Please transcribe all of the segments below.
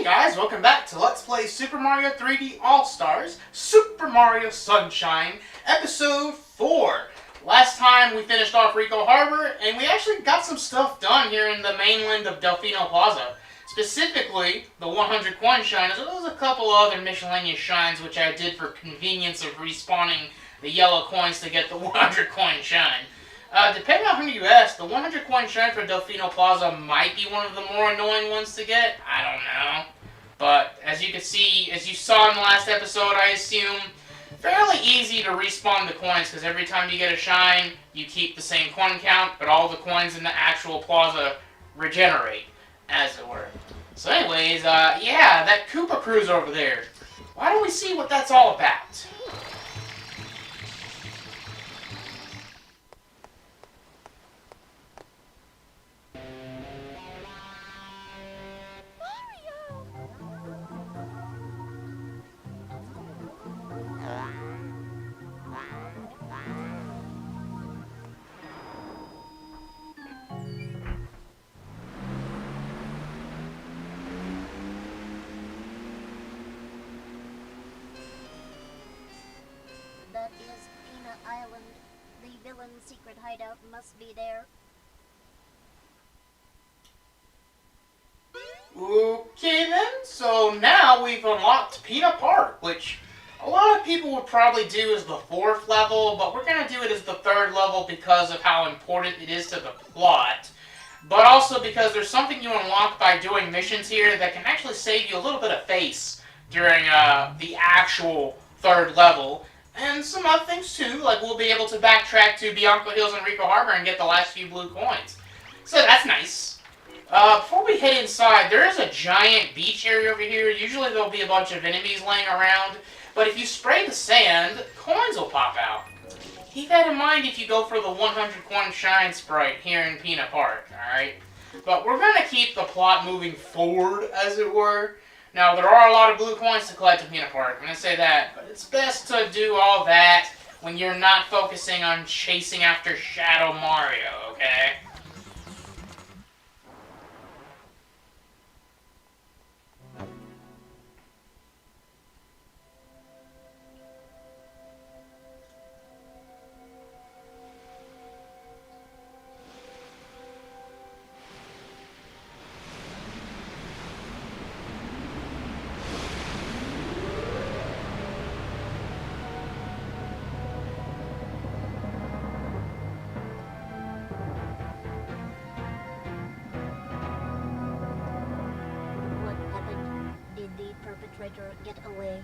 guys, welcome back to Let's Play Super Mario 3D All-Stars, Super Mario Sunshine, Episode 4. Last time we finished off Ricco Harbor, and we actually got some stuff done here in the mainland of Delfino Plaza. Specifically, the 100 coin shine, as well as a couple other miscellaneous shines, which I did for convenience of respawning the yellow coins to get the 100 coin shine. Depending on who you ask, the 100 coin shine for Delfino Plaza might be one of the more annoying ones to get. I don't know. But as you can see, as you saw in the last episode, I assume, fairly easy to respawn the coins, because every time you get a shine, you keep the same coin count, but all the coins in the actual plaza regenerate, as it were. So anyways, yeah, that Koopa Cruise over there. Why don't we see what that's all about? That is Peanut Island. The villain's secret hideout must be there. Okay then, so now we've unlocked Peanut Park, which a lot of people would probably do as the 4th level, but we're going to do it as the 3rd level because of how important it is to the plot. But also because there's something you unlock by doing missions here that can actually save you a little bit of face during the actual 3rd level. And some other things too, like we'll be able to backtrack to Bianco Hills and Ricco Harbor and get the last few blue coins. So that's nice. Before we head inside, there is a giant beach area over here. Usually there'll be a bunch of enemies laying around, but if you spray the sand, coins will pop out. Keep that in mind if you go for the 100 coin shine sprite here in Peanut Park, alright? But we're going to keep the plot moving forward, as it were. Now, there are a lot of blue coins to collect in Peanut Park, I'm going to say that, but it's best to do all that when you're not focusing on chasing after Shadow Mario, okay? What happened? Did the perpetrator get away?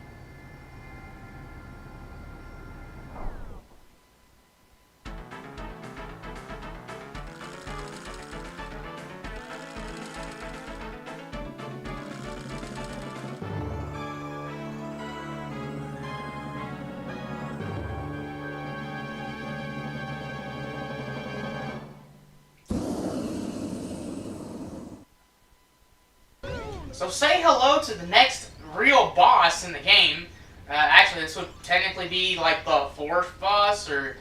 So say hello to the next real boss in the game. Actually, this would technically be like the 4th boss, or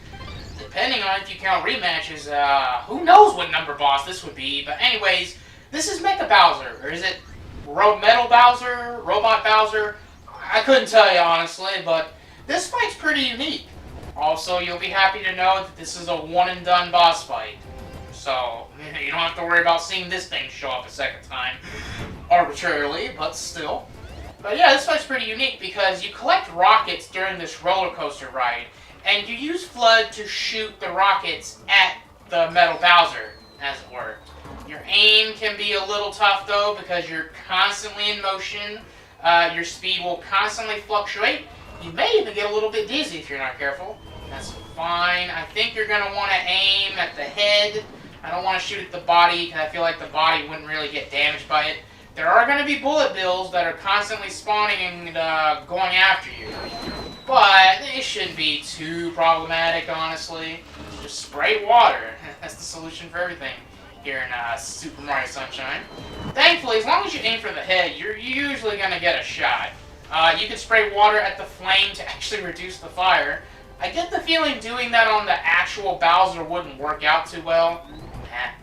depending on if you count rematches, who knows what number boss this would be. But anyways, this is Mecha Bowser, or is it Metal Bowser, Robot Bowser? I couldn't tell you honestly, but this fight's pretty unique. Also, you'll be happy to know that this is a one-and-done boss fight. So, you don't have to worry about seeing this thing show up a second time. Arbitrarily, but still. But yeah, this fight's pretty unique because you collect rockets during this roller coaster ride, and you use FLUDD to shoot the rockets at the Metal Bowser, as it were. Your aim can be a little tough though because you're constantly in motion, your speed will constantly fluctuate. You may even get a little bit dizzy if you're not careful. That's fine. I think you're going to want to aim at the head. I don't want to shoot at the body because I feel like the body wouldn't really get damaged by it. There are going to be bullet bills that are constantly spawning and going after you. But it shouldn't be too problematic, honestly. Just spray water. That's the solution for everything here in Super Mario Sunshine. Thankfully, as long as you aim for the head, you're usually going to get a shot. You can spray water at the flame to actually reduce the fire. I get the feeling doing that on the actual Bowser wouldn't work out too well.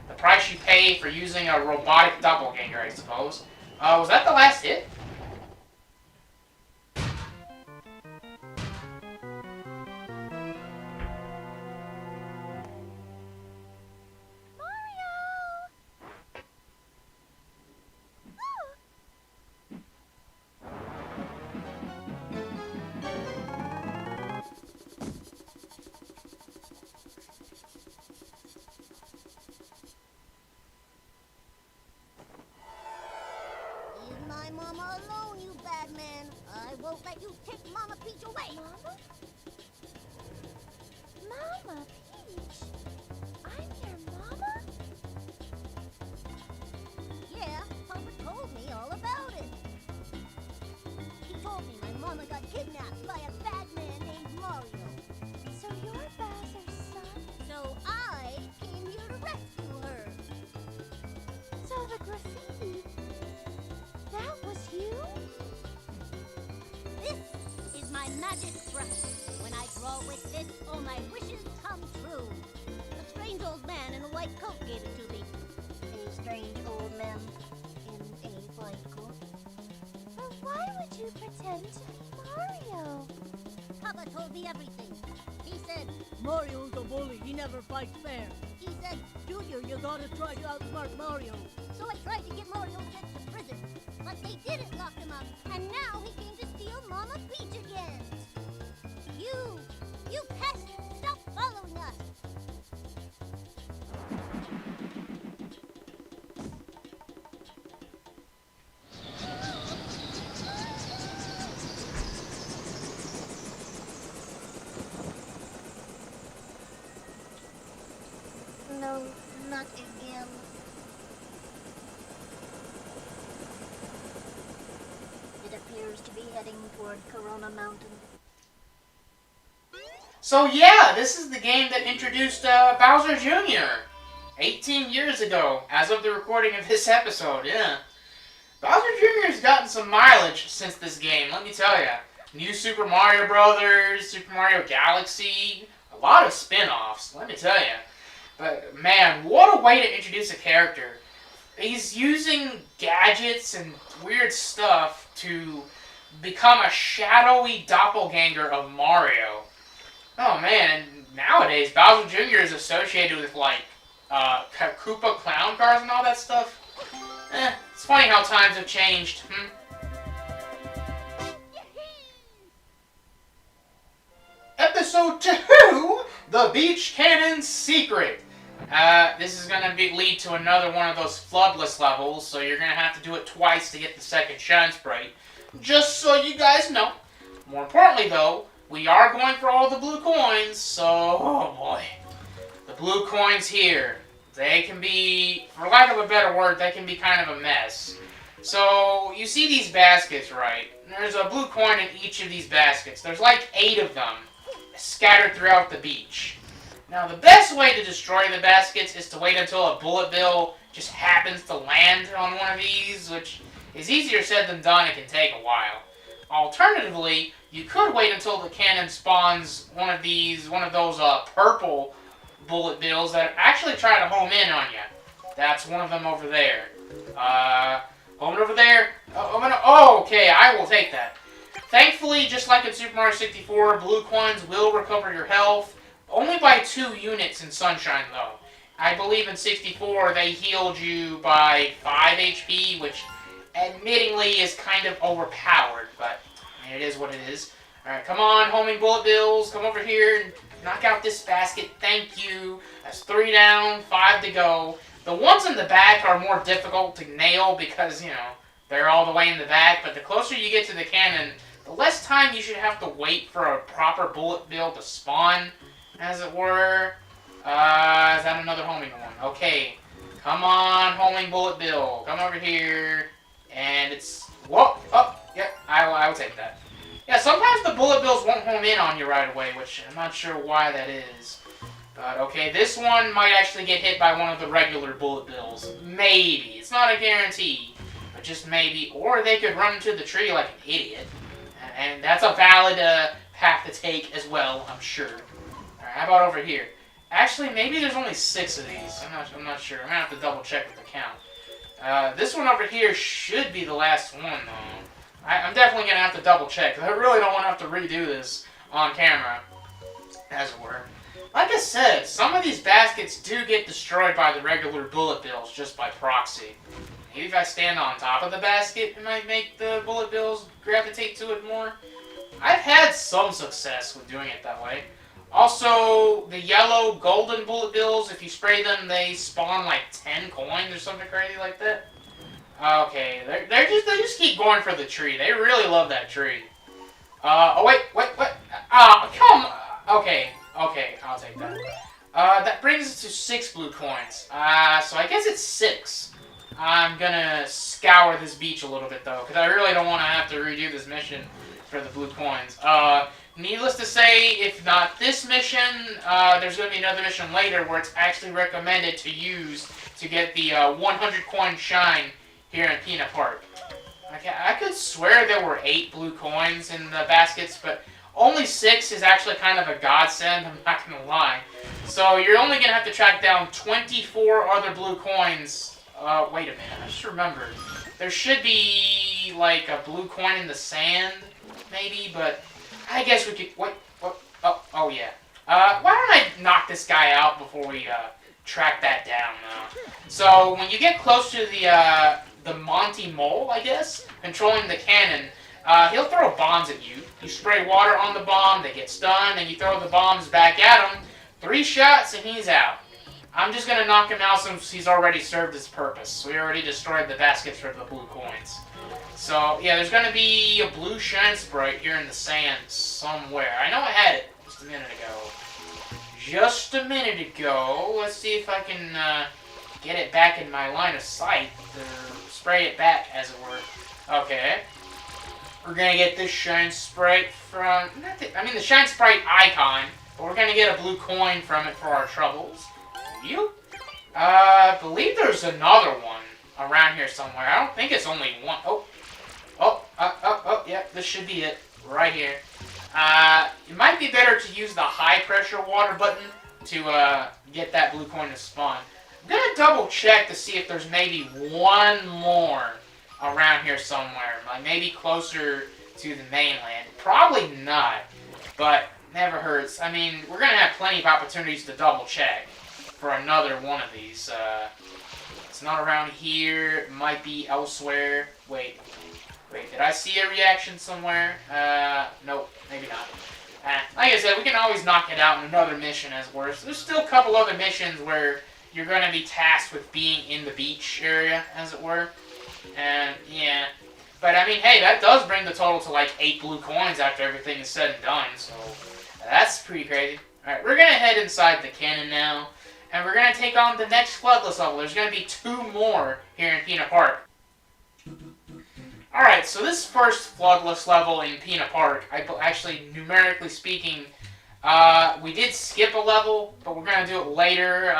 The price you pay for using a robotic doppelganger, I suppose. Was that the last hit? Leave my mama alone, you bad man. I won't let you take Mama Peach away. Mama? Mama Peach? I'm your mama? Yeah, Papa told me all about it. He told me my mama got kidnapped by a bad man named Mario. So you're Bowser's son? So I came here to rescue her. So the graffiti, that was you? This is my magic brush. When I draw with this, all my wishes come true. A strange old man in a white coat gave it to me. A strange old man in a white coat? But why would you pretend to be Mario? Papa told me everything. He said, Mario's a bully, he never fights fair. he said, Junior, you gotta try to outsmart Mario. so I tried to get Mario sent to prison. But they didn't lock him up, and now he came to steal Mama Peach again. You pest, stop following us. No, not again. It appears to be heading toward Corona Mountain. So yeah, this is the game that introduced Bowser Jr. 18 years ago, as of the recording of this episode, yeah. Bowser Jr. has gotten some mileage since this game, let me tell ya. New Super Mario Brothers, Super Mario Galaxy, a lot of spin-offs, let me tell ya. But man, what a way to introduce a character. He's using gadgets and weird stuff to become a shadowy doppelganger of Mario. Oh man, nowadays Bowser Jr. is associated with like Koopa clown cars and all that stuff. It's funny how times have changed. Episode 2, The Beach Cannon Secret. This is gonna lead to another one of those floodless levels, so you're gonna have to do it twice to get the second Shine Sprite. Just so you guys know. More importantly though, we are going for all the blue coins, so, oh boy. The blue coins here, they can be, for lack of a better word, they can be kind of a mess. So, you see these baskets, right? There's a blue coin in each of these baskets. There's like 8 of them scattered throughout the beach. Now, the best way to destroy the baskets is to wait until a bullet bill just happens to land on one of these, which is easier said than done. It can take a while. Alternatively, you could wait until the cannon spawns one of those purple bullet bills that actually try to home in on you. That's one of them over there. Home over there. Oh, okay, I will take that. Thankfully, just like in Super Mario 64, blue coins will recover your health. Only by 2 units in Sunshine, though. I believe in 64, they healed you by 5 HP, which admittingly is kind of overpowered, but it is what it is. Alright, come on, homing bullet bills. Come over here and knock out this basket. Thank you. That's 3 down, 5 to go. The ones in the back are more difficult to nail because, you know, they're all the way in the back, but the closer you get to the cannon, the less time you should have to wait for a proper bullet bill to spawn, as it were. Is that another homing one? Okay. Come on, homing bullet bill. Come over here. And it's... Whoa! Oh, yeah, I will take that. Yeah, sometimes the bullet bills won't home in on you right away, which I'm not sure why that is. But, okay, this one might actually get hit by one of the regular bullet bills. Maybe. It's not a guarantee. But just maybe. Or they could run into the tree like an idiot. And that's a valid path to take as well, I'm sure. Alright, how about over here? Actually, maybe there's only 6 of these. I'm not sure. I'm gonna have to double check with the count. This one over here should be the last one, though. I'm definitely going to have to double check, because I really don't want to have to redo this on camera, as it were. Like I said, some of these baskets do get destroyed by the regular bullet bills just by proxy. Maybe if I stand on top of the basket, it might make the bullet bills gravitate to it more. I've had some success with doing it that way. Also, the yellow golden bullet bills, if you spray them, they spawn like 10 coins or something crazy like that. Okay, they just keep going for the tree. They really love that tree. Oh wait, what? Oh, come on. Okay, I'll take that. That brings us to 6 blue coins. So I guess it's 6. I'm gonna scour this beach a little bit though, because I really don't want to have to redo this mission for the blue coins. Needless to say, if not this mission, there's going to be another mission later where it's actually recommended to use to get the 100 coin shine here in Peanut Park. I could swear there were 8 blue coins in the baskets, but only 6 is actually kind of a godsend, I'm not going to lie. So you're only going to have to track down 24 other blue coins. Wait a minute, I just remembered. There should be, like, a blue coin in the sand, maybe, but I guess we could... What? Oh, yeah. Why don't I knock this guy out before we, track that down, So, when you get close to the Monty Mole, I guess, controlling the cannon, he'll throw bombs at you. You spray water on the bomb, they get stunned, and you throw the bombs back at him. 3 shots, and he's out. I'm just gonna knock him out since he's already served his purpose. We already destroyed the baskets for the blue coins. So, yeah, there's gonna be a blue shine sprite here in the sand somewhere. I know I had it just a minute ago. Let's see if I can get it back in my line of sight. To spray it back, as it were. Okay. We're gonna get this shine sprite from... the shine sprite icon. But we're gonna get a blue coin from it for our troubles. You? I believe there's another one around here somewhere. I don't think it's only one. Yeah, this should be it. Right here. It might be better to use the high pressure water button to get that blue coin to spawn. I'm gonna double check to see if there's maybe one more around here somewhere. Like maybe closer to the mainland. Probably not, but never hurts. I mean, we're gonna have plenty of opportunities to double check for another one of these. It's not around here. It might be elsewhere. Wait, did I see a reaction somewhere? Nope, maybe not. Like I said, we can always knock it out in another mission as worse. There's still a couple other missions where you're going to be tasked with being in the beach area, as it were. And, yeah. But, I mean, hey, that does bring the total to, like, 8 blue coins after everything is said and done, so that's pretty crazy. Alright, we're going to head inside the cannon now, and we're going to take on the next Floodless level. There's going to be 2 more here in Peanut Park. Alright, so this first Floodless level in Peanut Park, actually, numerically speaking, we did skip a level, but we're going to do it later,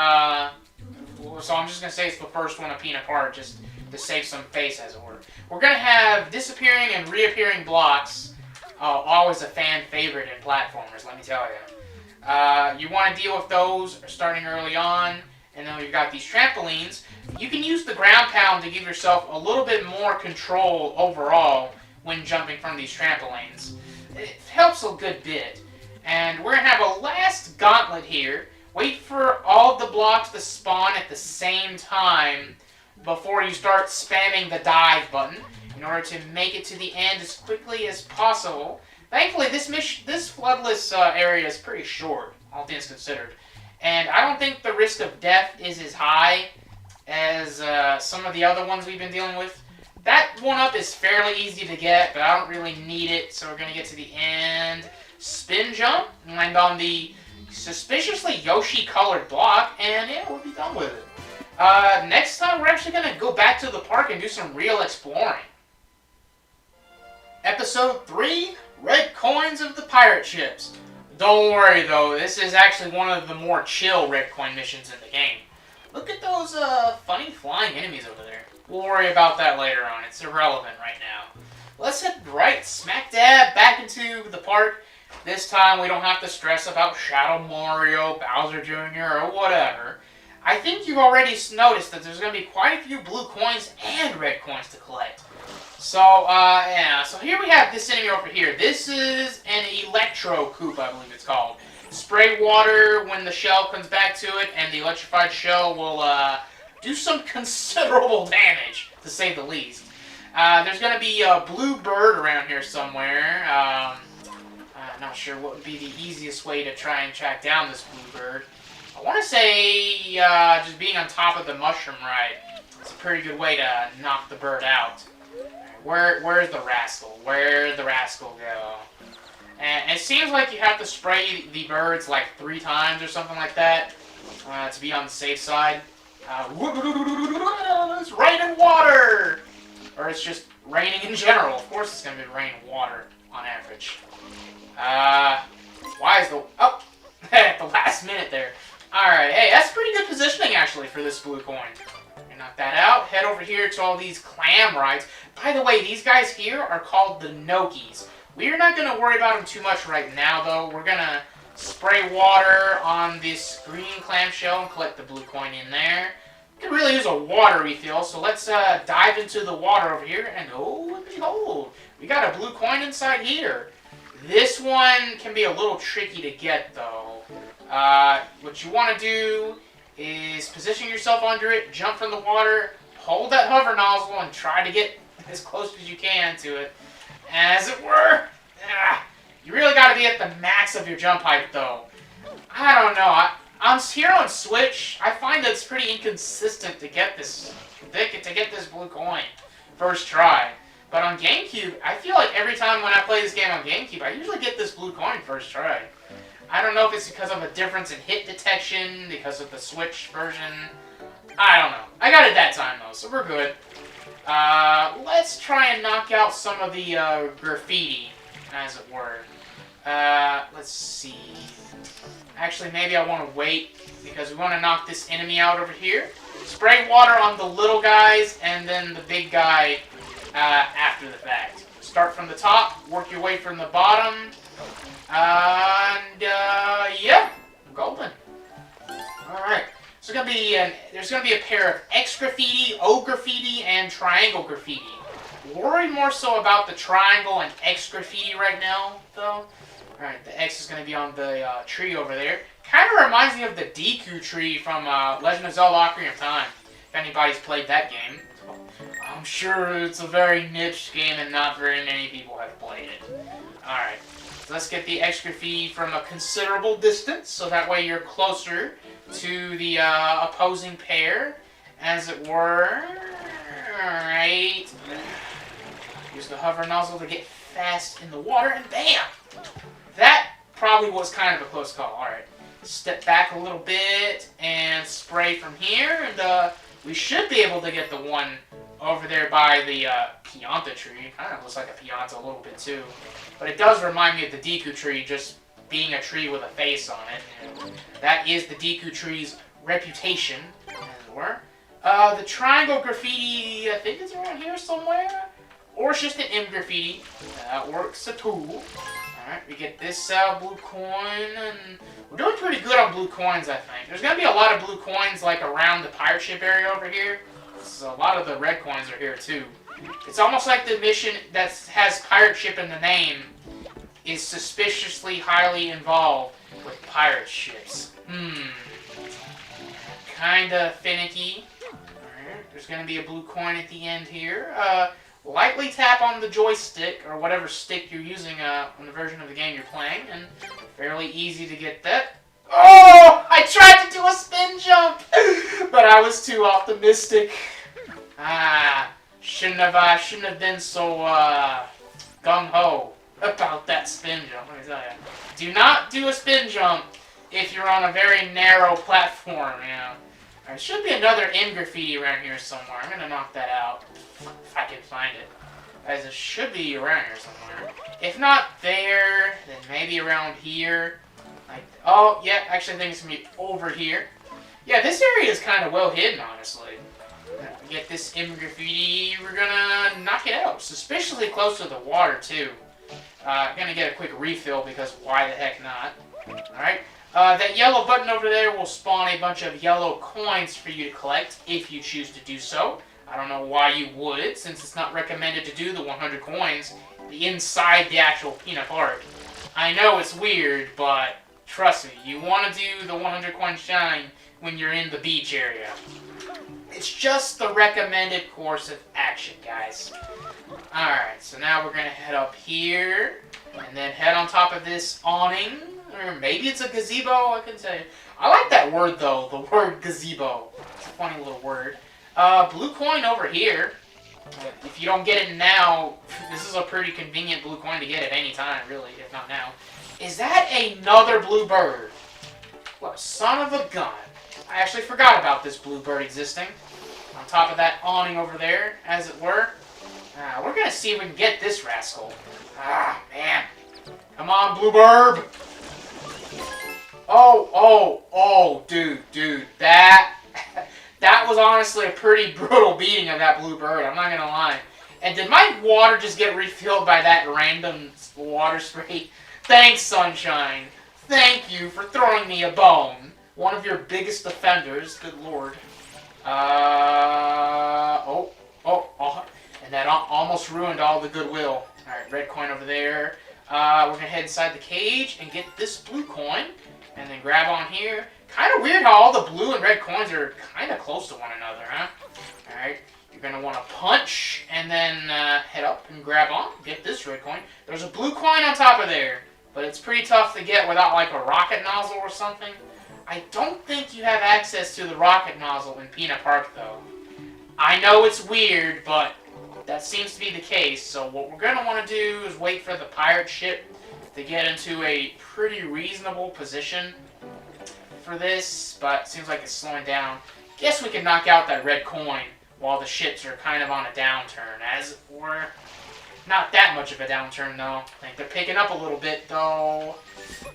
so I'm just going to say it's the first one in Peanut Park, just to save some face, as it were. We're going to have disappearing and reappearing blocks, always a fan favorite in platformers, let me tell you. You want to deal with those starting early on, and then we've got these trampolines. You can use the ground pound to give yourself a little bit more control overall when jumping from these trampolines. It helps a good bit. And we're going to have a last gauntlet here. Wait for all the blocks to spawn at the same time before you start spamming the dive button in order to make it to the end as quickly as possible. Thankfully, this Floodless area is pretty short, all things considered. And I don't think the risk of death is as high as some of the other ones we've been dealing with. That 1-up is fairly easy to get, but I don't really need it, so we're going to get to the end. Spin jump, land on the suspiciously Yoshi-colored block, and yeah, we'll be done with it. Next time, we're actually going to go back to the park and do some real exploring. Episode 3, Red Coins of the Pirate Ships. Don't worry, though, this is actually one of the more chill red coin missions in the game. Look at those funny flying enemies over there. We'll worry about that later on. It's irrelevant right now. Let's head right smack dab back into the park. This time we don't have to stress about Shadow Mario, Bowser Jr., or whatever. I think you've already noticed that there's going to be quite a few blue coins and red coins to collect. So, yeah. So here we have this enemy over here. This is an Electro Coop, I believe it's called. Spray water when the shell comes back to it, and the electrified shell will, do some considerable damage, to say the least. There's going to be a blue bird around here somewhere. I'm not sure what would be the easiest way to try and track down this blue bird. I want to say just being on top of the mushroom right is a pretty good way to knock the bird out. Where's the rascal? Where'd the rascal go? And it seems like you have to spray the birds like 3 times or something like that to be on the safe side. It's raining water! Or it's just raining in general. Of course it's going to be raining water on average. Why is the... Oh! At the last minute there. Alright, hey, that's pretty good positioning actually for this blue coin. Knock that out. Head over here to all these clam rides. By the way, these guys here are called the Nokis. We're not going to worry about them too much right now, though. We're going to spray water on this green clamshell and collect the blue coin in there. We could really use a water refill, so let's dive into the water over here. And oh, and behold, we got a blue coin inside here. This one can be a little tricky to get, though. What you want to do is position yourself under it, jump from the water, hold that hover nozzle, and try to get as close as you can to it. As it were, you really got to be at the max of your jump height, though. I don't know. On here on Switch, I find that it's pretty inconsistent to get this blue coin first try. But on GameCube, I feel like every time when I play this game on GameCube, I usually get this blue coin first try. I don't know if it's because of a difference in hit detection, because of the Switch version. I don't know. I got it that time, though, so we're good. Let's try and knock out some of the graffiti, as it were. Let's see. Actually, maybe I want to wait, because we want to knock this enemy out over here. Spray water on the little guys, and then the big guy after the fact. Start from the top, work your way from the bottom. And, yeah, golden. Alright, so there's gonna be a pair of X graffiti, O graffiti, and triangle graffiti. Worry more so about the triangle and X graffiti right now, though. Alright, the X is gonna be on the tree over there. Kind of reminds me of the Deku tree from Legend of Zelda Ocarina of Time, if anybody's played that game. I'm sure it's a very niche game and not very many people have played it. Alright. Let's get the X graffiti from a considerable distance, so that way you're closer to the opposing pair, as it were. Alright. Use the hover nozzle to get fast in the water, and bam! That probably was kind of a close call. Alright. Step back a little bit, and spray from here, and we should be able to get the one over there by the Pianta tree. Kind of looks like a Pianta a little bit too. But it does remind me of the Deku tree just being a tree with a face on it. And that is the Deku tree's reputation, as it were. The triangle graffiti, I think it's around here somewhere. Or it's just an M graffiti. That works too. Alright, we get this blue coin, and we're doing pretty good on blue coins, I think. There's going to be a lot of blue coins like around the pirate ship area over here. So a lot of the red coins are here too. It's almost like the mission that has pirate ship in the name is suspiciously highly involved with pirate ships. Kinda finicky. Alright, there's gonna be a blue coin at the end here. Lightly tap on the joystick, or whatever stick you're using on the version of the game you're playing, and fairly easy to get that. Oh! I tried to do a spin jump! But I was too optimistic. Shouldn't have been so, gung-ho about that spin jump, let me tell you. Do not do a spin jump if you're on a very narrow platform, you know. There should be another M graffiti around here somewhere. I'm gonna knock that out, if I can find it. As it should be around here somewhere. If not there, then maybe around here. Like, oh, yeah, actually I think it's gonna be over here. Yeah, this area is kind of well hidden, honestly. Get this M graffiti, we're gonna knock it out. Suspiciously close to the water, too. Gonna get a quick refill, because why the heck not? Alright, That yellow button over there will spawn a bunch of yellow coins for you to collect if you choose to do so. I don't know why you would, since it's not recommended to do the 100 coins inside the actual Peanut Park. I know it's weird, but trust me, you want to do the 100 coin shine when you're in the beach area. It's just the recommended course of action, guys. Alright, so now we're going to head up here, and then head on top of this awning, or maybe it's a gazebo, I can tell you. I like that word, though, the word gazebo. It's a funny little word. Blue coin over here. If you don't get it now, this is a pretty convenient blue coin to get at any time, really, if not now. Is that another blue bird? What a son of a gun. I actually forgot about this blue bird existing. On top of that awning over there, as it were. We're gonna see if we can get this rascal. Ah, man. Come on, blue bird. Oh, dude. That was honestly a pretty brutal beating of that blue bird, I'm not gonna lie. And did my water just get refilled by that random water spray? Thanks, Sunshine. Thank you for throwing me a bone. One of your biggest offenders, good lord. And that almost ruined all the goodwill. Alright, red coin over there. We're gonna head inside the cage and get this blue coin. And then grab on here. Kind of weird how all the blue and red coins are kind of close to one another, huh? Alright, you're going to want to punch and then head up and grab on. Get this red coin. There's a blue coin on top of there, but it's pretty tough to get without like a rocket nozzle or something. I don't think you have access to the rocket nozzle in Peanut Park, though. I know it's weird, but that seems to be the case. So what we're going to want to do is wait for the pirate ship to get into a pretty reasonable position for this, but it seems like it's slowing down. Guess we can knock out that red coin while the ships are kind of on a downturn, as it were. Not that much of a downturn, though. I think they're picking up a little bit, though.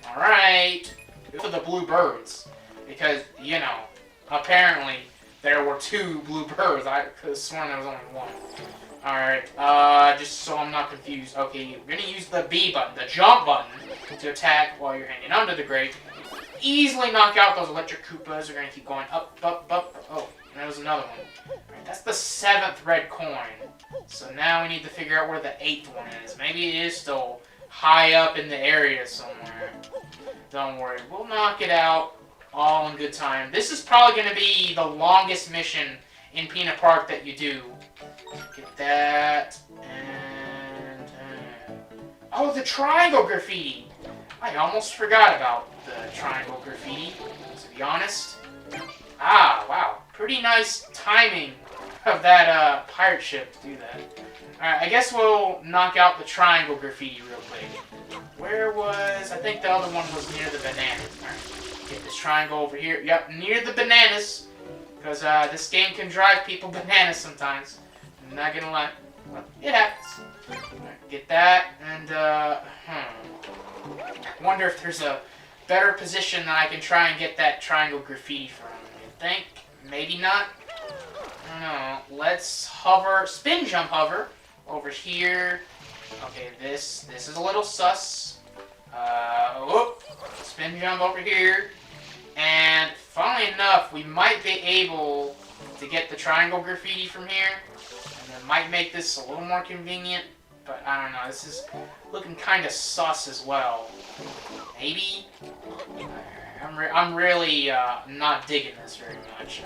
Alright. For the blue birds. Because, you know, apparently there were 2 blue birds. I could have sworn there was only 1. Alright, just so I'm not confused. Okay, we're gonna use the B button, the jump button, to attack while you're hanging under the grate. Easily knock out those electric Koopas. We're gonna keep going up. Oh, and there was another one. Alright, that's the 7th red coin. So now we need to figure out where the 8th one is. Maybe it is still high up in the area somewhere. Don't worry, we'll knock it out all in good time. This is probably gonna be the longest mission in Peanut Park that you do. Get that, and oh, the triangle graffiti! I almost forgot about the triangle graffiti, to be honest. Ah, wow. Pretty nice timing of that pirate ship to do that. Alright, I guess we'll knock out the triangle graffiti real quick. Where was... I think the other one was near the bananas. Alright, get this triangle over here. Yep, near the bananas. Because this game can drive people bananas sometimes. I'm not gonna lie. But it happens. Alright, get that, and wonder if there's a better position that I can try and get that triangle graffiti from. You think? Maybe not? I don't know. Let's hover, spin jump hover, over here. Okay, this is a little sus. Spin jump over here. And funnily enough, we might be able to get the triangle graffiti from here. And that might make this a little more convenient. But I don't know, this is looking kind of sus as well. Maybe? I'm really not digging this very much.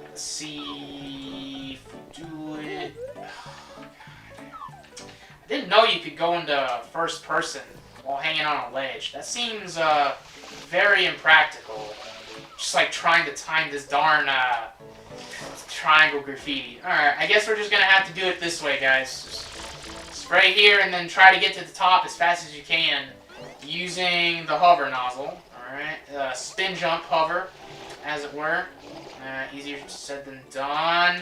Let's see if we do it. I didn't know you could go into first person while hanging on a ledge. That seems very impractical. Just like trying to time this darn triangle graffiti. Alright, I guess we're just gonna have to do it this way, guys. Just spray here and then try to get to the top as fast as you can using the hover nozzle. Alright, spin jump hover, as it were. Easier said than done.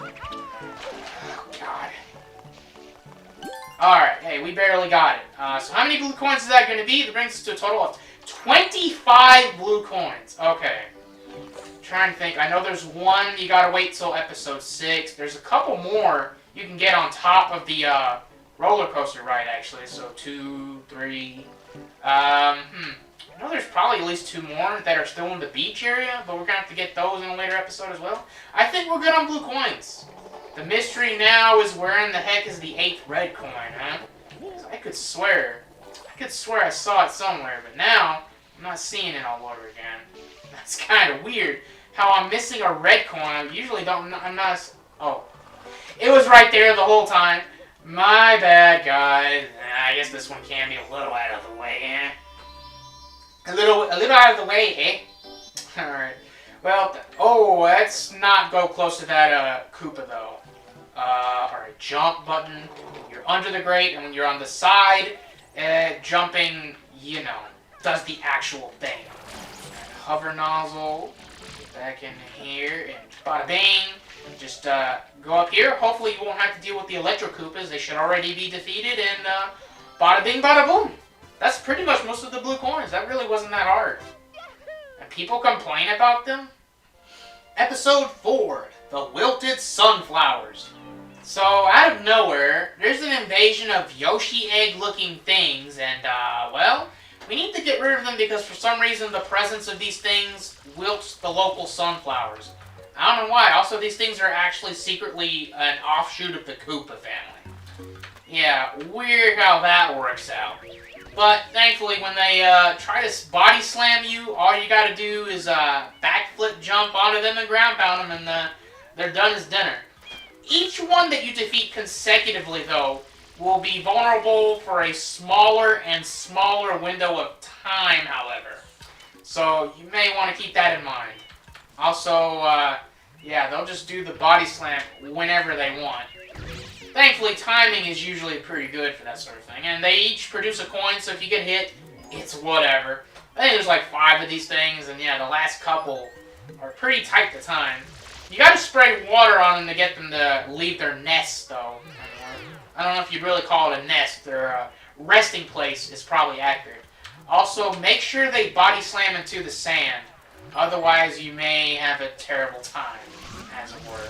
Oh, God. Alright, hey, we barely got it. So how many blue coins is that going to be? That brings us to a total of 25 blue coins. Okay. Trying to think. I know there's one you gotta wait till episode 6. There's a couple more you can get on top of the roller coaster ride, actually. So 2, 3. I know there's probably at least 2 more that are still in the beach area, but we're going to have to get those in a later episode as well. I think we're good on blue coins. The mystery now is where in the heck is the 8th red coin, huh? I could swear I saw it somewhere, but now I'm not seeing it all over again. That's kind of weird. How I'm missing a red coin. I usually don't. I'm not. Oh, it was right there the whole time. My bad, guys. I guess this one can be a little out of the way, eh? A little out of the way, eh? All right. Well, let's not go close to that Koopa though. Alright, jump button. You're under the grate, and when you're on the side, jumping, you know, does the actual thing. And hover nozzle, back in here, and bada bing. Just go up here. Hopefully you won't have to deal with the Electro Koopas. They should already be defeated, and bada bing, bada boom. That's pretty much most of the blue coins. That really wasn't that hard. And people complain about them? Episode 4, The Wilted Sunflowers. So, out of nowhere, there's an invasion of Yoshi egg-looking things, and, well, we need to get rid of them because for some reason the presence of these things wilts the local sunflowers. I don't know why. Also, these things are actually secretly an offshoot of the Koopa family. Yeah, weird how that works out. But, thankfully, when they try to body slam you, all you gotta do is backflip jump onto them and ground pound them, and they're done as dinner. Each one that you defeat consecutively, though, will be vulnerable for a smaller and smaller window of time, however. So, you may want to keep that in mind. Also, yeah, they'll just do the body slam whenever they want. Thankfully, timing is usually pretty good for that sort of thing. And they each produce a coin, so if you get hit, it's whatever. I think there's like 5 of these things, and yeah, the last couple are pretty tight to time. You gotta spray water on them to get them to leave their nest, though. I don't know if you'd really call it a nest. Their resting place is probably accurate. Also, make sure they body slam into the sand. Otherwise, you may have a terrible time, as it were.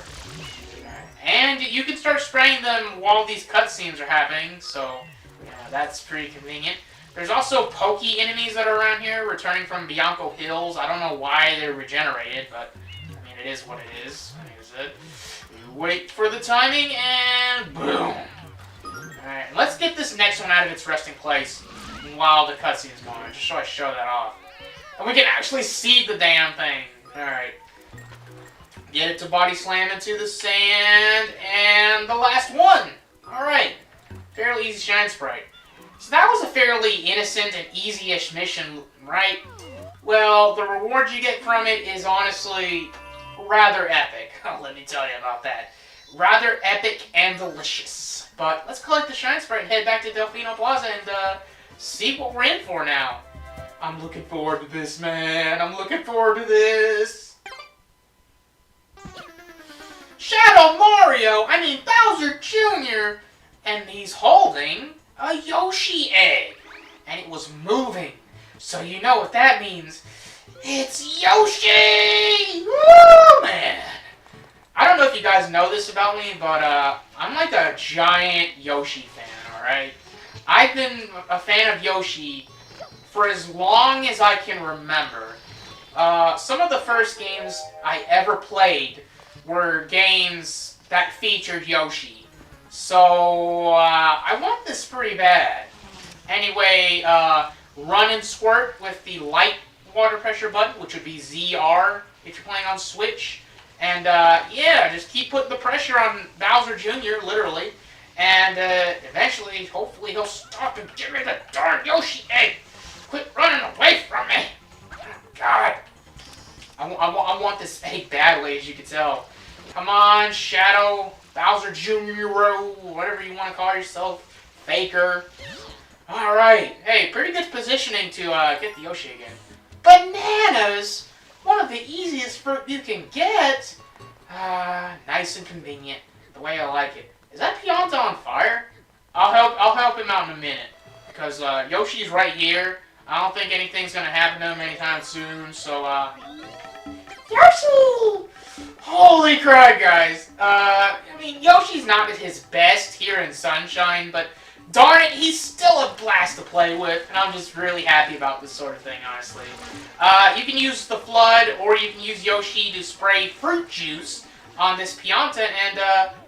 And you can start spraying them while these cutscenes are happening, so yeah, that's pretty convenient. There's also pokey enemies that are around here, returning from Bianco Hills. I don't know why they're regenerated, but it is what it is. You wait for the timing, and boom! Alright, let's get this next one out of its resting place while the cutscene is going, just so I show that off. And we can actually see the damn thing. Alright. Get it to body slam into the sand, and the last one! Alright. Fairly easy shine sprite. So that was a fairly innocent and easy-ish mission, right? Well, the reward you get from it is honestly rather epic. Let me tell you about that. Rather epic and delicious. But let's collect the shine sprite and head back to Delfino Plaza and see what we're in for now. I'm looking forward to this, man. I'm looking forward to this. Shadow Mario! I mean Bowser Jr. And he's holding a Yoshi egg. And it was moving. So you know what that means. It's Yoshi! Woo, man! I don't know if you guys know this about me, but I'm like a giant Yoshi fan, alright? I've been a fan of Yoshi for as long as I can remember. Some of the first games I ever played were games that featured Yoshi. So, I want this pretty bad. Anyway, run and squirt with the light water pressure button, which would be ZR if you're playing on Switch. And, yeah, just keep putting the pressure on Bowser Jr., literally. And, eventually, hopefully he'll stop and give me the darn Yoshi egg. Quit running away from me. Oh, God. I want this egg badly, as you can tell. Come on, Shadow, Bowser Jr., whatever you want to call yourself, Faker. Alright, hey, pretty good positioning to get the Yoshi again. Bananas! One of the easiest fruit you can get! Nice and convenient, the way I like it. Is that Pianta on fire? I'll help him out in a minute. Because Yoshi's right here. I don't think anything's gonna happen to him anytime soon, so Yoshi! Holy crap, guys. I mean, Yoshi's not at his best here in Sunshine, but darn it, he's still a blast to play with, and I'm just really happy about this sort of thing, honestly. You can use the Flood, or you can use Yoshi to spray fruit juice on this Pianta and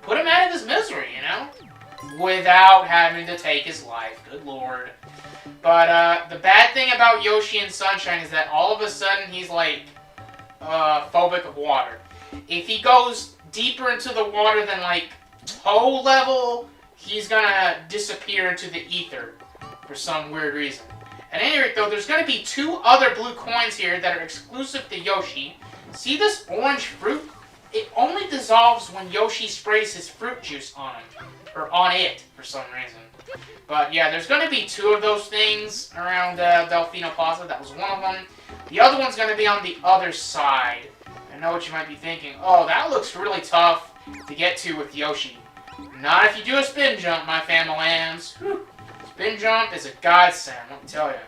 put him out of his misery, you know? Without having to take his life. Good lord. But the bad thing about Yoshi and Sunshine is that all of a sudden he's like phobic of water. If he goes deeper into the water than like toe level, he's gonna disappear into the ether for some weird reason. At any rate though, there's gonna be 2 other blue coins here that are exclusive to Yoshi. See this orange fruit? It only dissolves when Yoshi sprays his fruit juice on him. Or on it, for some reason. But yeah, there's going to be 2 of those things around Delfino Plaza. That was one of them. The other one's going to be on the other side. I know what you might be thinking. Oh, that looks really tough to get to with Yoshi. Not if you do a spin jump, my family lambs. Whew. Spin jump is a godsend, let me tell you.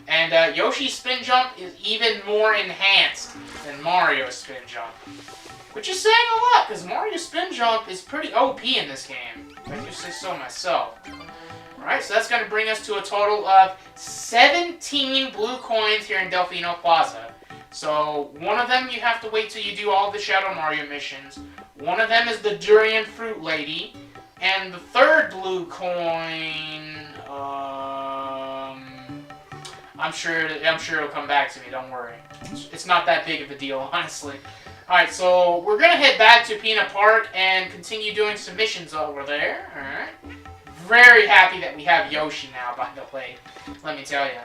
And Yoshi's spin jump is even more enhanced than Mario's spin jump. Which is saying a lot, because Mario's spin jump is pretty OP in this game. If I do say so myself. Alright, so that's going to bring us to a total of 17 blue coins here in Delfino Plaza. So, one of them you have to wait till you do all the Shadow Mario missions. One of them is the Durian Fruit Lady. And the third blue coin... I'm sure it'll come back to me, don't worry. It's not that big of a deal, honestly. Alright, so we're going to head back to Peanut Park and continue doing some missions over there. Alright. Very happy that we have Yoshi now, by the way. Let me tell you.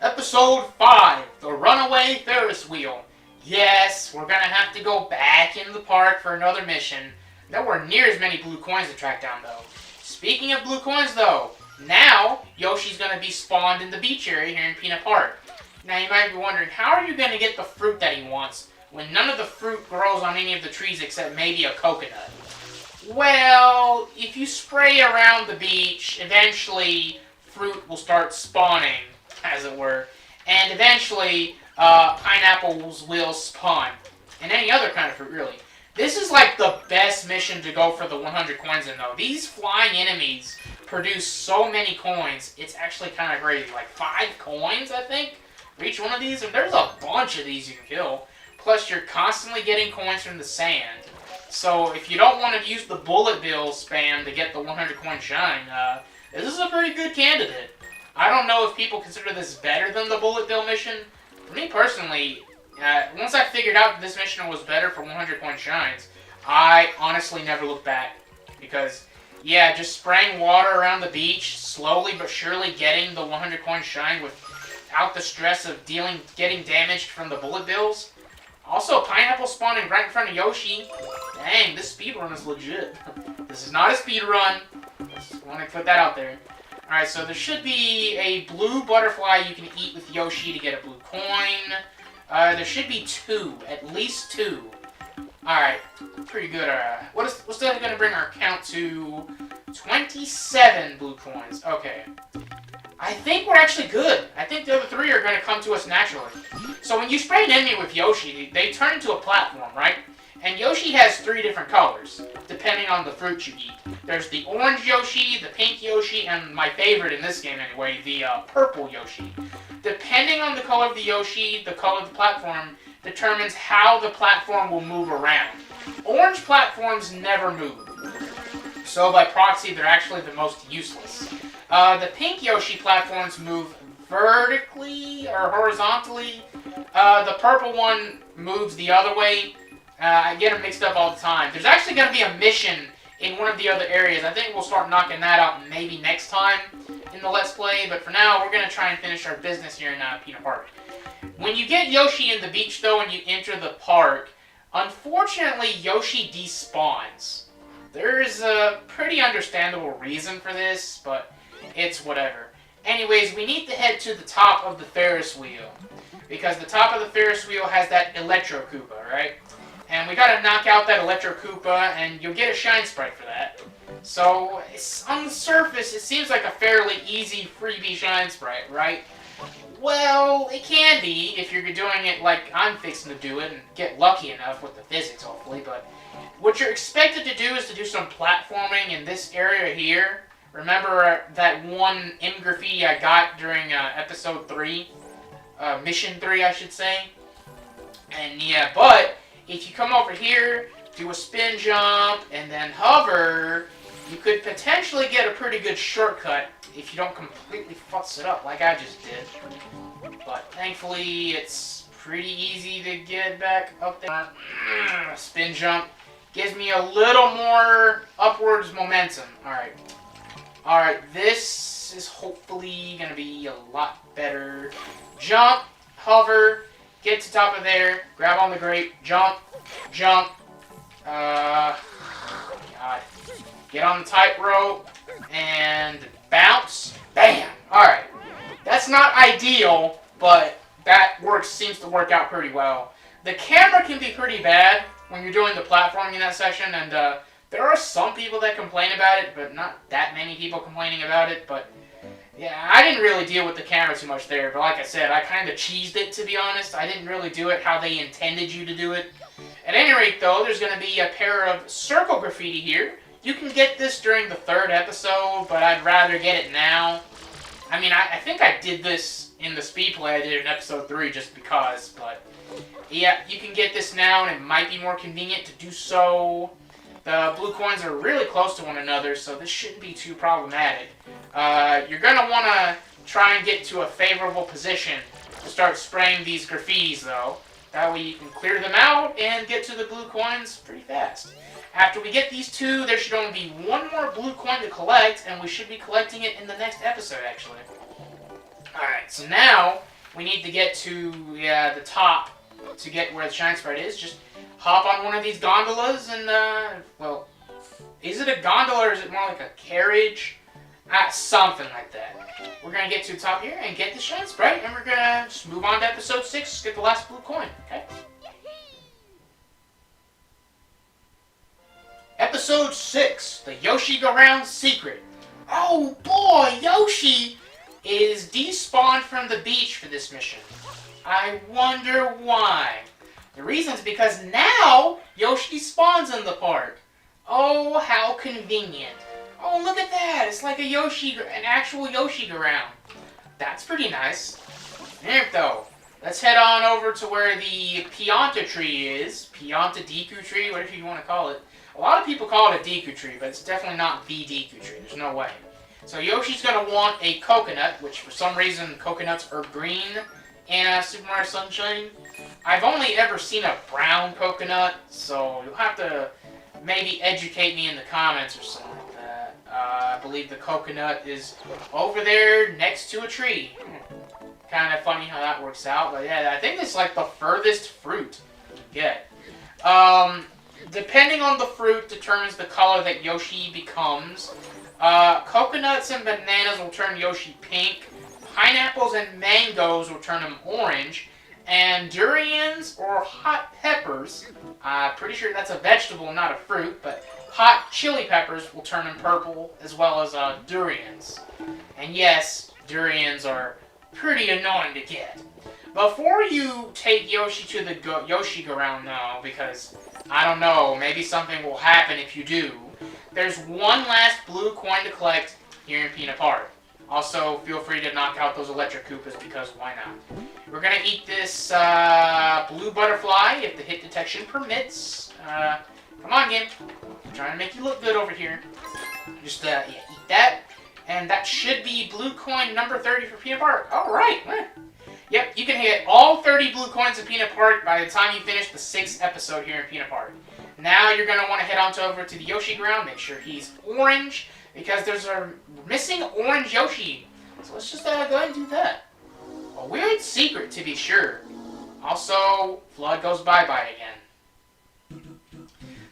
Episode 5, The Runaway Ferris Wheel. Yes, we're going to have to go back in the park for another mission. Nowhere near as many blue coins to track down, though. Speaking of blue coins, though, now Yoshi's going to be spawned in the beach area here in Peanut Park. Now, you might be wondering, how are you going to get the fruit that he wants when none of the fruit grows on any of the trees except maybe a coconut? Well, if you spray around the beach, eventually fruit will start spawning, as it were. And eventually, pineapples will spawn. And any other kind of fruit, really. This is like the best mission to go for the 100 coins in, though. These flying enemies produce so many coins, it's actually kind of crazy. Like 5 coins, I think, for each one of these. And there's a bunch of these you can kill. Plus, you're constantly getting coins from the sand. So, if you don't want to use the bullet bill spam to get the 100 coin shine, this is a pretty good candidate. I don't know if people consider this better than the bullet bill mission. For me personally, once I figured out that this mission was better for 100 coin shines, I honestly never looked back. Because, yeah, just spraying water around the beach, slowly but surely getting the 100 coin shine without the stress of getting damaged from the bullet bills. Also, pineapple spawning right in front of Yoshi. Dang, this speedrun is legit. This is not a speedrun. Just want to put that out there. Alright, so there should be a blue butterfly you can eat with Yoshi to get a blue coin. There should be 2. At least 2. Alright, pretty good. What's that going to bring our count to? 27 blue coins. Okay. I think we're actually good. I think the other 3 are going to come to us naturally. So when you spray an enemy with Yoshi, they turn into a platform, right? And Yoshi has 3 different colors, depending on the fruit you eat. There's the orange Yoshi, the pink Yoshi, and my favorite in this game anyway, the purple Yoshi. Depending on the color of the Yoshi, the color of the platform determines how the platform will move around. Orange platforms never move. So by proxy, they're actually the most useless. The pink Yoshi platforms move vertically or horizontally. The purple one moves the other way. I get them mixed up all the time. There's actually going to be a mission in one of the other areas. I think we'll start knocking that out maybe next time in the Let's Play. But for now, we're going to try and finish our business here in Peanut Park. When you get Yoshi in the beach, though, and you enter the park, unfortunately, Yoshi despawns. There's a pretty understandable reason for this, but it's whatever. Anyways, we need to head to the top of the Ferris wheel. Because the top of the Ferris wheel has that Electro Koopa, right? And we gotta knock out that Electro Koopa, and you'll get a Shine Sprite for that. So, on the surface, it seems like a fairly easy freebie Shine Sprite, right? Well, it can be if you're doing it like I'm fixing to do it and get lucky enough with the physics, hopefully. But what you're expected to do is to do some platforming in this area here. Remember that one M graffiti I got during episode 3? Mission 3, I should say. And yeah, but if you come over here, do a spin jump, and then hover, you could potentially get a pretty good shortcut if you don't completely fuss it up like I just did. But thankfully, it's pretty easy to get back up there. Spin jump gives me a little more upwards momentum. Alright, this is hopefully going to be a lot better. Jump, hover, get to top of there, grab on the grate, jump, jump. God. Get on the tightrope, and bounce, bam! Alright, that's not ideal, but that seems to work out pretty well. The camera can be pretty bad when you're doing the platforming in that section, and there are some people that complain about it, but not that many people complaining about it, but yeah, I didn't really deal with the camera too much there, but like I said, I kind of cheesed it, to be honest. I didn't really do it how they intended you to do it. At any rate, though, there's going to be a pair of circle graffiti here. You can get this during the 3rd episode, but I'd rather get it now. I mean, I think I did this in the speed play I did in episode 3 just because, but yeah, you can get this now, and it might be more convenient to do so. The blue coins are really close to one another, so this shouldn't be too problematic. You're going to want to try and get to a favorable position to start spraying these graffitis, though. That way you can clear them out and get to the blue coins pretty fast. After we get these 2, there should only be 1 more blue coin to collect, and we should be collecting it in the next episode, actually. Alright, so now we need to get to the top to get where the shine sprite is. Just hop on one of these gondolas and, well, is it a gondola or is it more like a carriage? Something like that. We're going to get to the top here and get the shine sprite, and we're going to just move on to episode 6, get the last blue coin, okay? Episode 6, the Yoshi Go Round Secret. Oh boy, Yoshi is despawned from the beach for this mission. I wonder why. The reason is because now Yoshi spawns in the park. Oh, how convenient. Oh, look at that. It's like an actual Yoshi Go Round. That's pretty nice. There, though. Let's head on over to where the Pianta tree is. Pianta Deku tree, whatever you want to call it. A lot of people call it a Deku tree, but it's definitely not the Deku tree. There's no way. So Yoshi's going to want a coconut, which for some reason coconuts are green in Super Mario Sunshine. I've only ever seen a brown coconut, so you'll have to maybe educate me in the comments or something like that. I believe the coconut is over there next to a tree. Kind of funny how that works out, but yeah, I think it's like the furthest fruit you get. Depending on the fruit determines the color that Yoshi becomes. Coconuts and bananas will turn Yoshi pink. Pineapples and mangoes will turn him orange. And durians or hot peppers, pretty sure that's a vegetable, not a fruit, but hot chili peppers will turn him purple, as well as durians. And yes, durians are pretty annoying to get. Before you take Yoshi to the Yoshi Go Round, though, because I don't know, maybe something will happen if you do, there's one last blue coin to collect here in Peanut Park. Also, feel free to knock out those electric Koopas, because why not? We're going to eat this blue butterfly if the hit detection permits. Come on, game. I'm trying to make you look good over here. Just, yeah, eat that. And that should be blue coin number 30 for Peanut Park. Alright. Yep, you can hit all 30 blue coins in Peanut Park by the time you finish the 6th episode here in Peanut Park. Now you're going to want to head on over to the Yoshi ground. Make sure he's orange, because there's a missing orange Yoshi. So let's just go ahead and do that. A weird secret, to be sure. Also, Flood goes bye-bye again.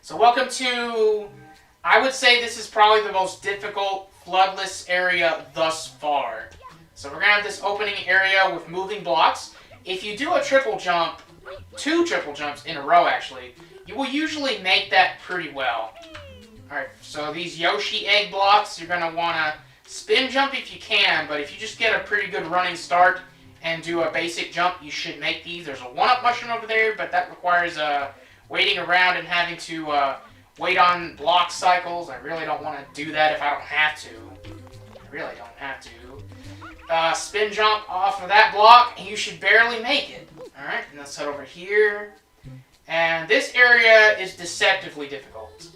So welcome to, I would say this is probably the most difficult Floodless area thus far. So we're going to have this opening area with moving blocks. If you do a triple jump, 2 triple jumps in a row actually, you will usually make that pretty well. Alright, so these Yoshi egg blocks, you're going to want to spin jump if you can, but if you just get a pretty good running start and do a basic jump, you should make these. There's a 1-up mushroom over there, but that requires waiting around and having to wait on block cycles. I really don't want to do that if I don't have to. I really don't have to. Spin jump off of that block, and you should barely make it. Alright, and let's head over here. And this area is deceptively difficult.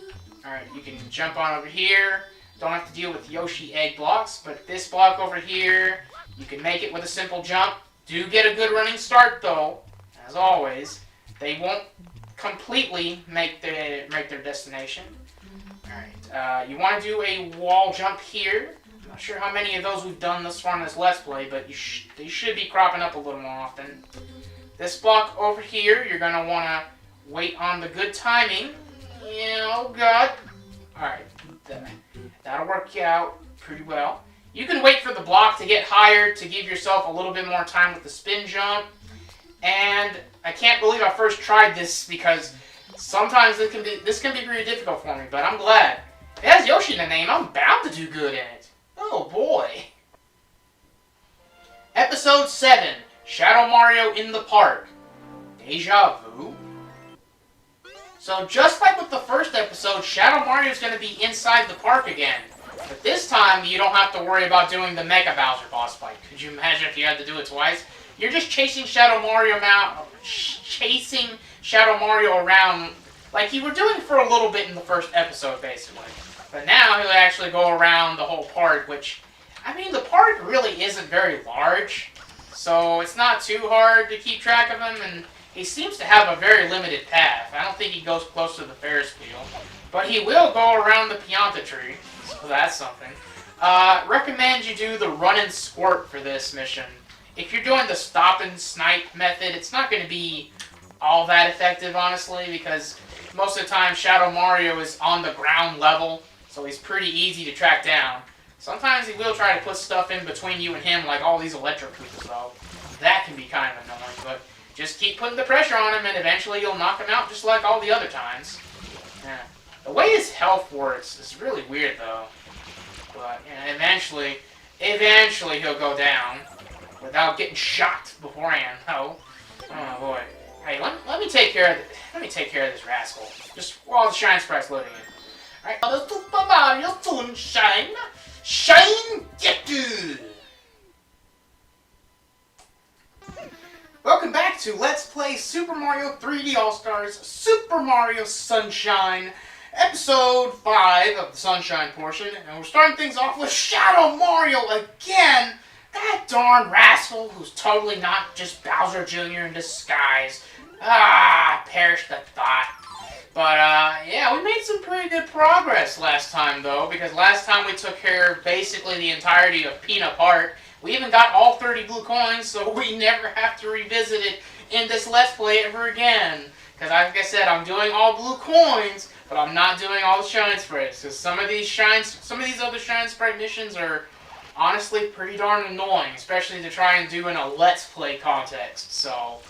Alright, you can jump on over here. Don't have to deal with Yoshi egg blocks, but this block over here, you can make it with a simple jump. Do get a good running start, though. As always, they won't completely make their destination. Alright, you want to do a wall jump here. I'm not sure how many of those we've done thus far in this Let's Play, but they should be cropping up a little more often. This block over here, you're going to want to wait on the good timing. Yeah, oh god. Alright, that'll work you out pretty well. You can wait for the block to get higher to give yourself a little bit more time with the spin jump. And I can't believe I first tried this because sometimes this can be pretty difficult for me, but I'm glad. It has Yoshi in the name, I'm bound to do good in it. Oh boy. Episode 7, Shadow Mario in the Park. Deja vu? So just like with the first episode, Shadow Mario is going to be inside the park again. But this time, you don't have to worry about doing the Mega Bowser boss fight. Could you imagine if you had to do it twice? You're just chasing Shadow Mario around like you were doing for a little bit in the first episode, basically. But now he'll actually go around the whole park, which, I mean, the park really isn't very large, so it's not too hard to keep track of him, and he seems to have a very limited path. I don't think he goes close to the Ferris wheel, but he will go around the Pianta tree, so that's something. Recommend you do the run and squirt for this mission. If you're doing the stop and snipe method, it's not going to be all that effective, honestly, because most of the time Shadow Mario is on the ground level, so he's pretty easy to track down. Sometimes he will try to put stuff in between you and him, like all these electric Koopas, though. That can be kind of annoying, but just keep putting the pressure on him, and eventually you'll knock him out just like all the other times. Yeah. The way his health works is really weird, though. But yeah, eventually he'll go down without getting shot beforehand, though. Oh boy. Hey, let me take care of this rascal. Just while the Shine Sprite's loading in. Alright, the Super Mario Sunshine Shine Getu! Welcome back to Let's Play Super Mario 3D All-Stars Super Mario Sunshine, Episode 5 of the Sunshine portion, and we're starting things off with Shadow Mario again! That darn rascal who's totally not just Bowser Jr. in disguise. Ah, perish the thought. But, yeah, we made some pretty good progress last time, though, because last time we took care of basically the entirety of Peanut Park. We even got all 30 blue coins, so we never have to revisit it in this Let's Play ever again. Because, like I said, I'm doing all blue coins, but I'm not doing all the Shine Sprites. Because some of these other Shine Sprite missions are honestly pretty darn annoying, especially to try and do in a Let's Play context. So,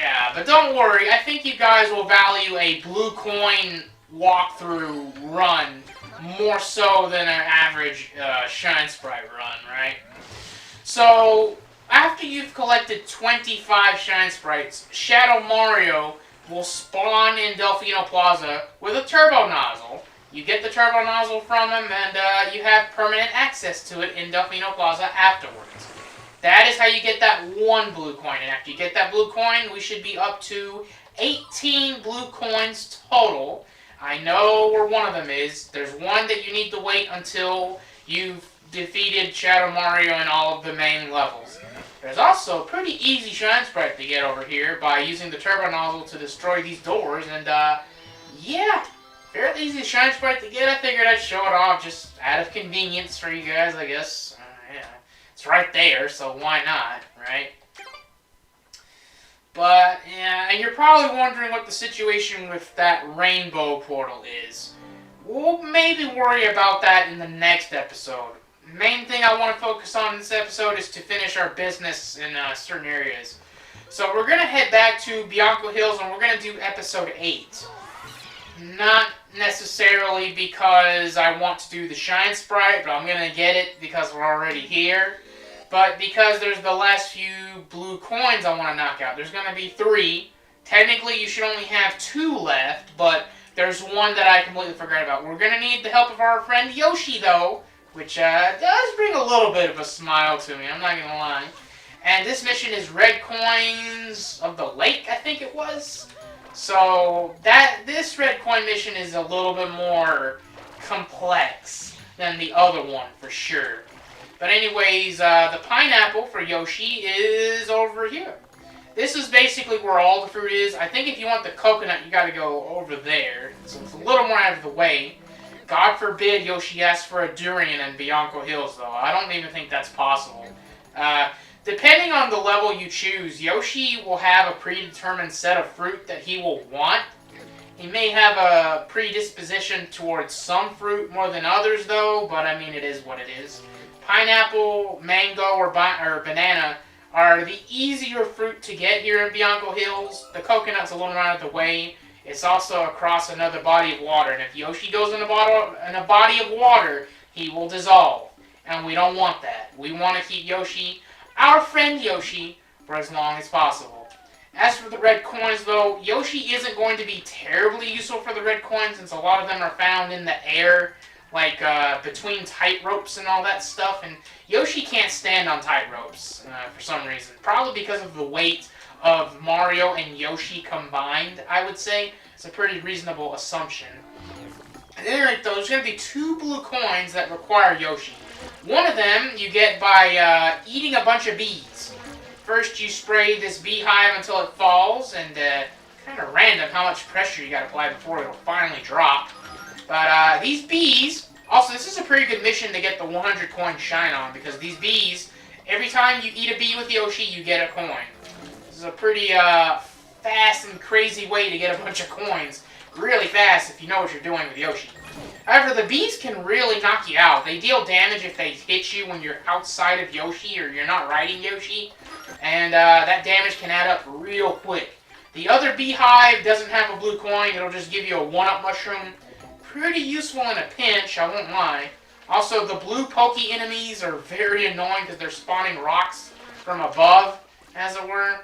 yeah, but don't worry, I think you guys will value a blue coin walkthrough run more so than an average Shine Sprite run, right? So, after you've collected 25 Shine Sprites, Shadow Mario will spawn in Delfino Plaza with a turbo nozzle. You get the turbo nozzle from him, and you have permanent access to it in Delfino Plaza afterwards. That is how you get that one blue coin, and after you get that blue coin, we should be up to 18 blue coins total. I know where one of them is. There's one that you need to wait until you've defeated Shadow Mario in all of the main levels. There's also a pretty easy Shine Sprite to get over here by using the turbo nozzle to destroy these doors, and yeah, fairly easy Shine Sprite to get. I figured I'd show it off just out of convenience for you guys, I guess. Yeah, it's right there, so why not, right? But, yeah, and you're probably wondering what the situation with that rainbow portal is. We'll maybe worry about that in the next episode. Main thing I want to focus on in this episode is to finish our business in certain areas. So we're going to head back to Bianco Hills and we're going to do episode 8. Not necessarily because I want to do the Shine Sprite, but I'm going to get it because we're already here. But because there's the last few blue coins I want to knock out, there's going to be 3. Technically, you should only have 2 left, but there's one that I completely forgot about. We're going to need the help of our friend Yoshi, though, which does bring a little bit of a smile to me, I'm not going to lie. And this mission is Red Coins of the Lake, I think it was. So, this Red Coin mission is a little bit more complex than the other one, for sure. But anyways, the pineapple for Yoshi is over here. This is basically where all the fruit is. I think if you want the coconut, you gotta go over there. So it's a little more out of the way. God forbid Yoshi asks for a durian in Bianco Hills, though. I don't even think that's possible. Depending on the level you choose, Yoshi will have a predetermined set of fruit that he will want. He may have a predisposition towards some fruit more than others, though, but I mean, it is what it is. Pineapple, mango, or banana are the easier fruit to get here in Bianco Hills. The coconut's a little out of the way. It's also across another body of water, and if Yoshi goes in a body of water, he will dissolve. And we don't want that. We want to keep Yoshi, our friend Yoshi, for as long as possible. As for the red coins, though, Yoshi isn't going to be terribly useful for the red coins, since a lot of them are found in the air, like between tight ropes and all that stuff, and Yoshi can't stand on tight ropes for some reason. Probably because of the weight of Mario and Yoshi combined, I would say. It's a pretty reasonable assumption. At any rate, though, there's going to be 2 blue coins that require Yoshi. One of them you get by eating a bunch of bees. First, you spray this beehive until it falls, and kind of random how much pressure you got to apply before it'll finally drop. But these bees, also this is a pretty good mission to get the 100 coin shine on, because these bees, every time you eat a bee with Yoshi, you get a coin. This is a pretty fast and crazy way to get a bunch of coins. Really fast if you know what you're doing with Yoshi. However, the bees can really knock you out. They deal damage if they hit you when you're outside of Yoshi or you're not riding Yoshi. And that damage can add up real quick. The other beehive doesn't have a blue coin. It'll just give you a 1-up mushroom. Pretty useful in a pinch, I won't lie. Also, the blue pokey enemies are very annoying because they're spawning rocks from above, as it were.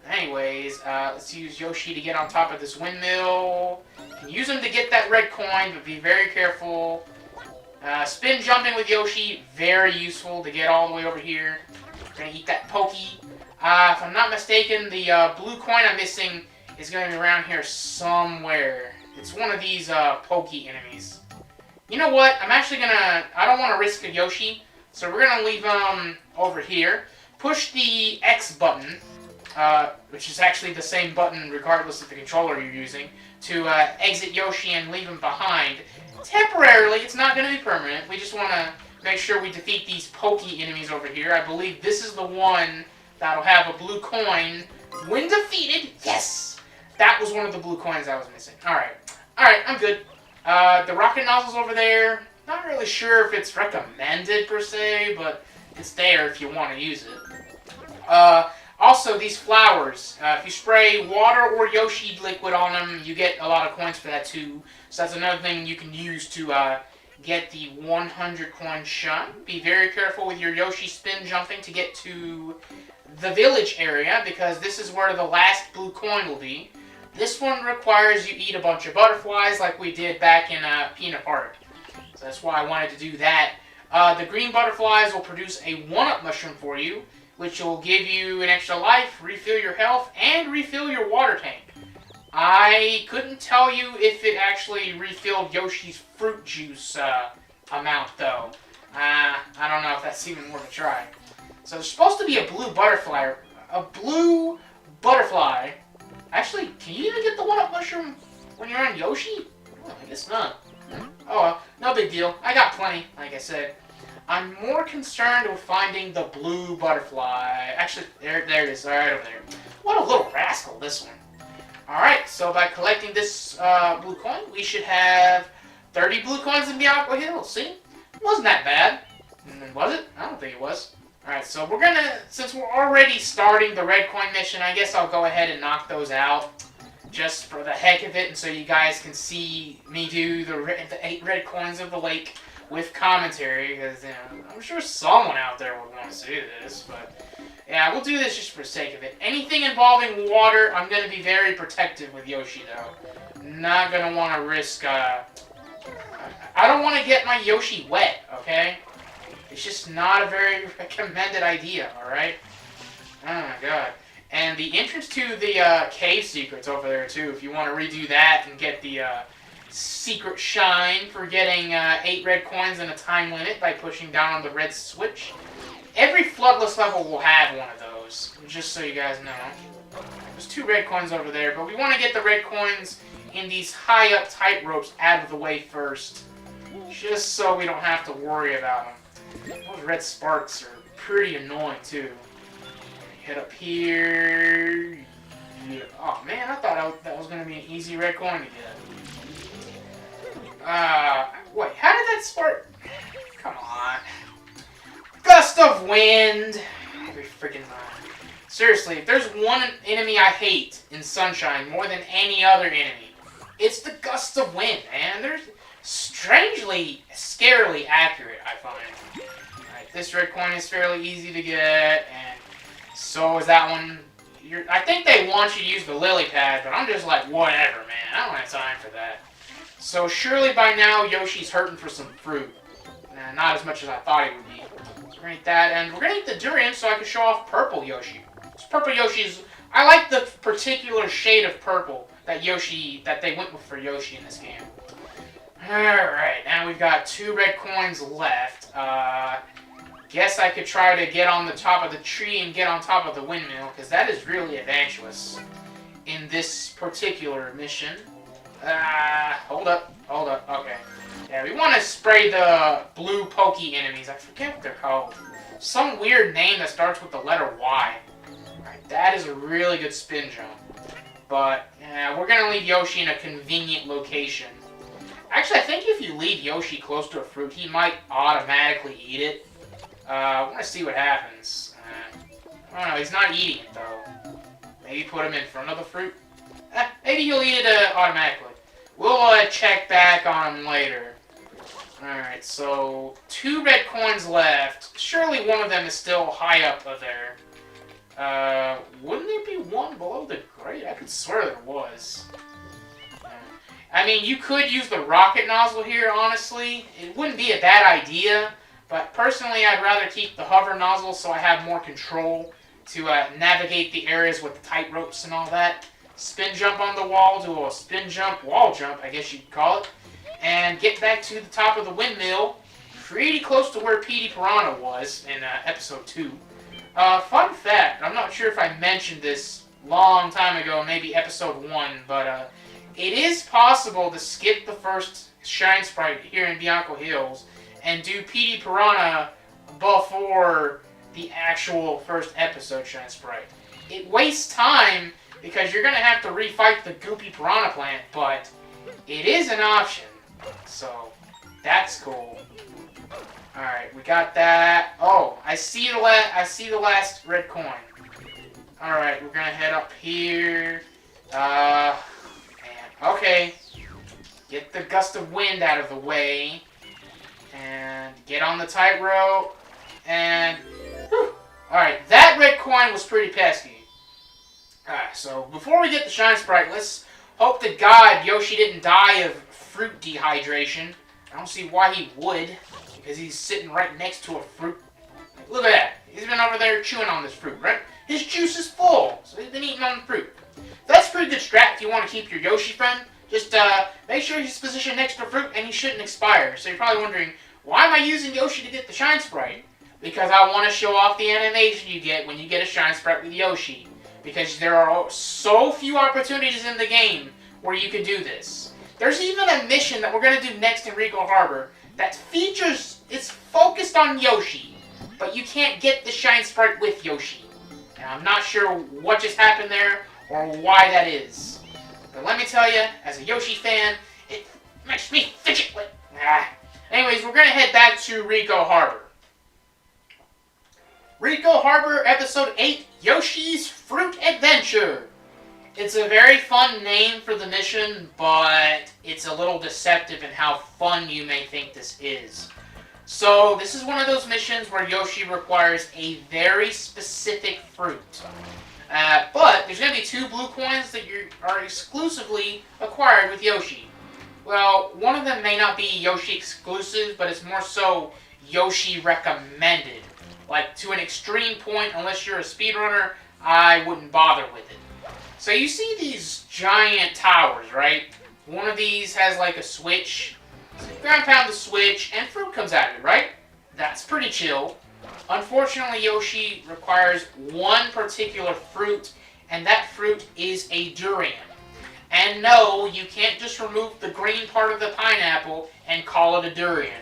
Anyways, let's use Yoshi to get on top of this windmill. You can use him to get that red coin, but be very careful. Spin jumping with Yoshi, very useful to get all the way over here. Gonna eat that pokey. If I'm not mistaken, the blue coin I'm missing is going to be around here somewhere. It's one of these pokey enemies. You know what? I'm actually gonna... I don't want to risk a Yoshi, so we're gonna leave him over here. Push the X button, which is actually the same button regardless of the controller you're using, to exit Yoshi and leave him behind. Temporarily, it's not going to be permanent. We just want to make sure we defeat these pokey enemies over here. I believe this is the one that'll have a blue coin. When defeated, yes! That was one of the blue coins I was missing. Alright. Alright, I'm good. The rocket nozzle's over there. Not really sure if it's recommended per se, but it's there if you want to use it. Also, these flowers. If you spray water or Yoshi liquid on them, you get a lot of coins for that too. So that's another thing you can use to get the 100 coin shine. Be very careful with your Yoshi spin jumping to get to the village area, because this is where the last blue coin will be. This one requires you eat a bunch of butterflies like we did back in Peanut Park. So that's why I wanted to do that. The green butterflies will produce a 1-up mushroom for you, which will give you an extra life, refill your health, and refill your water tank. I couldn't tell you if it actually refilled Yoshi's fruit juice amount, though. I don't know if that's even worth a try. So there's supposed to be a blue butterfly. A blue butterfly. Actually, can you even get the 1-up mushroom when you're on Yoshi? Oh, I guess not. Oh well, no big deal. I got plenty, like I said. I'm more concerned with finding the blue butterfly. Actually, there it is, right over there. What a little rascal, this one. Alright, so by collecting this blue coin, we should have 30 blue coins in Bianco Hills. See? Wasn't that bad. Was it? I don't think it was. Alright, so we're gonna, since we're already starting the red coin mission, I guess I'll go ahead and knock those out. Just for the heck of it, and so you guys can see me do the 8 red coins of the lake. with commentary, because I'm sure someone out there would want to see this, but yeah, we'll do this just for the sake of it. Anything involving water, I'm going to be very protective with Yoshi, though. Not going to want to risk, I don't want to get my Yoshi wet, okay? It's just not a very recommended idea, alright? Oh my god. And the entrance to the cave secret's over there, too, if you want to redo that and get the secret shine for getting 8 red coins in a time limit by pushing down on the red switch. Every Floodless level will have one of those, just so you guys know. There's 2 red coins over there, but we want to get the red coins in these high-up tight ropes out of the way first, just so we don't have to worry about them. Those red sparks are pretty annoying, too. Head up here. Yeah. Oh, man, I thought that was going to be an easy red coin to get. Wait, how did that spark? Come on. Gust of wind! Every freaking time. Seriously, if there's one enemy I hate in Sunshine more than any other enemy, it's the gust of wind, man. They're strangely, scarily accurate, I find. Alright, this red coin is fairly easy to get, and so is that one. I think they want you to use the lily pad, but I'm just like, whatever, man. I don't have time for that. So surely by now, Yoshi's hurting for some fruit. Not as much as I thought he would be. So we're gonna eat that, and we're gonna eat the durian so I can show off purple Yoshi. This purple Yoshi's... I like the particular shade of purple that they went with for Yoshi in this game. Alright, now we've got 2 red coins left. Guess I could try to get on the top of the tree and get on top of the windmill, because that is really advantageous in this particular mission. Hold up, okay. Yeah, we want to spray the blue pokey enemies. I forget what they're called. Some weird name that starts with the letter Y. Alright, that is a really good spin jump. But, we're going to leave Yoshi in a convenient location. Actually, I think if you leave Yoshi close to a fruit, he might automatically eat it. I want to see what happens. I don't know, he's not eating it, though. Maybe put him in front of the fruit? Maybe he'll eat it automatically. We'll check back on him later. Alright, so 2 red coins left. Surely one of them is still high up there. Wouldn't there be one below the grate? I could swear there was. I mean, you could use the rocket nozzle here, honestly. It wouldn't be a bad idea. But personally, I'd rather keep the hover nozzle so I have more control to navigate the areas with the tight ropes and all that. Spin jump on the wall, do a spin jump, wall jump, I guess you'd call it. And get back to the top of the windmill, pretty close to where Petey Piranha was in episode 2. Fun fact, I'm not sure if I mentioned this long time ago, maybe episode 1, but it is possible to skip the first Shine Sprite here in Bianco Hills and do Petey Piranha before the actual first episode Shine Sprite. It wastes time because you're going to have to refight the Goopy Piranha Plant, but it is an option. So, that's cool. Alright, we got that. Oh, I see the last red coin. Alright, we're going to head up here. Okay. Get the gust of wind out of the way. And get on the tightrope. And... Alright, that red coin was pretty pesky. Alright, so before we get the Shine Sprite, let's hope to God Yoshi didn't die of fruit dehydration. I don't see why he would, because he's sitting right next to a fruit. Look at that. He's been over there chewing on this fruit, right? His juice is full, so he's been eating on the fruit. That's a pretty good strat if you want to keep your Yoshi friend. Just make sure he's positioned next to fruit and he shouldn't expire. So you're probably wondering, why am I using Yoshi to get the Shine Sprite? Because I want to show off the animation you get when you get a Shine Sprite with Yoshi. Because there are so few opportunities in the game where you can do this. There's even a mission that we're going to do next in Ricco Harbor that features, it's focused on Yoshi, but you can't get the Shine Sprite with Yoshi. And I'm not sure what just happened there or why that is. But let me tell you, as a Yoshi fan, it makes me fidget. Anyways, we're going to head back to Ricco Harbor. Ricco Harbor, Episode 8, Yoshi's Fruit Adventure. It's a very fun name for the mission, but it's a little deceptive in how fun you may think this is. So, this is one of those missions where Yoshi requires a very specific fruit. But there's going to be 2 blue coins that are exclusively acquired with Yoshi. Well, one of them may not be Yoshi exclusive, but it's more so Yoshi recommended. Like, to an extreme point, unless you're a speedrunner, I wouldn't bother with it. So you see these giant towers, right? One of these has like a switch. So you ground pound the switch, and fruit comes out of it, right? That's pretty chill. Unfortunately, Yoshi requires one particular fruit, and that fruit is a durian. And no, you can't just remove the green part of the pineapple and call it a durian.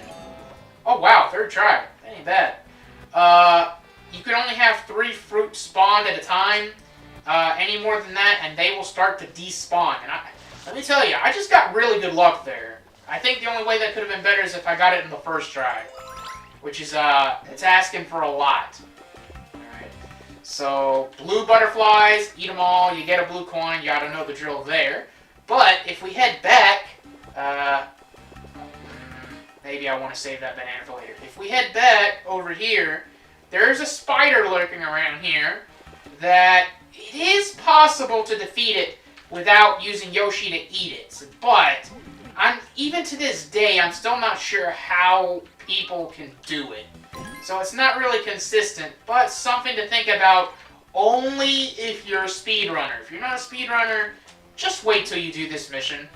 Oh wow, 3rd try. That ain't bad. You can only have 3 fruits spawned at a time. Any more than that, and they will start to despawn. And let me tell you, I just got really good luck there. I think the only way that could have been better is if I got it in the 1st try. Which is, it's asking for a lot. Alright. So, blue butterflies, eat them all, you get a blue coin, you gotta know the drill there. But, if we head back, maybe I want to save that banana for later. If we head back over here, there's a spider lurking around here that it is possible to defeat it without using Yoshi to eat it. But, even to this day, I'm still not sure how people can do it. So it's not really consistent, but something to think about only if you're a speedrunner. If you're not a speedrunner, just wait till you do this mission.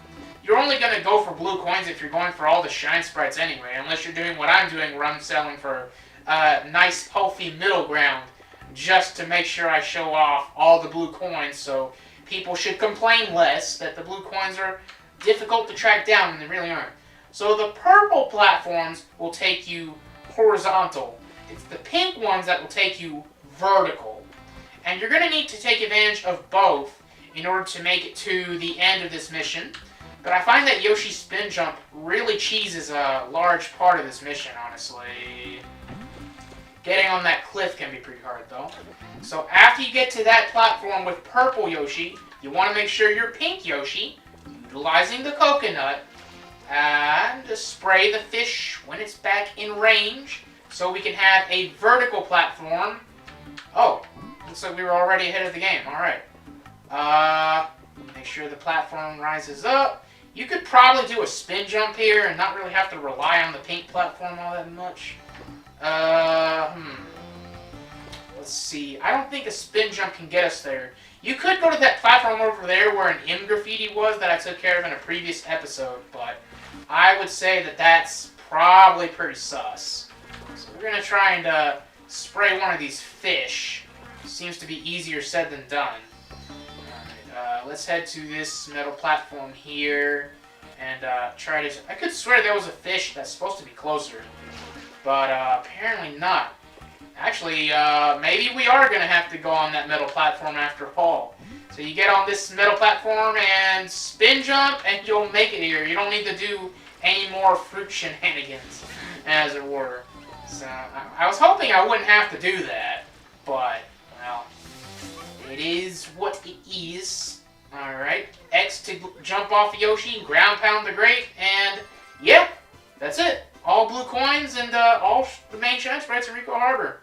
You're only going to go for blue coins if you're going for all the shine sprites anyway, unless you're doing what I'm doing where I'm selling for a nice healthy middle ground just to make sure I show off all the blue coins, so people should complain less that the blue coins are difficult to track down when they really aren't. So the purple platforms will take you horizontal. It's the pink ones that will take you vertical. And you're going to need to take advantage of both in order to make it to the end of this mission. But I find that Yoshi's spin jump really cheeses a large part of this mission, honestly. Getting on that cliff can be pretty hard, though. So after you get to that platform with purple Yoshi, you want to make sure you're pink Yoshi, utilizing the coconut, and spray the fish when it's back in range, so we can have a vertical platform. Oh, looks like we were already ahead of the game. Alright. Make sure the platform rises up. You could probably do a spin jump here and not really have to rely on the pink platform all that much. Let's see. I don't think a spin jump can get us there. You could go to that platform over there where an M graffiti was that I took care of in a previous episode, but I would say that that's probably pretty sus. So we're going to try and spray one of these fish. Seems to be easier said than done. Alright, let's head to this metal platform here and try to... I could swear there was a fish that's supposed to be closer, but apparently not. Actually, maybe we are going to have to go on that metal platform after all. So you get on this metal platform and spin jump and you'll make it here. You don't need to do any more fruit shenanigans, as it were. So I was hoping I wouldn't have to do that, but, well, it is what it is. Alright, X to jump off Yoshi, ground pound the grape, and yeah, that's it. All blue coins and all the main shine sprites in Ricco Harbor.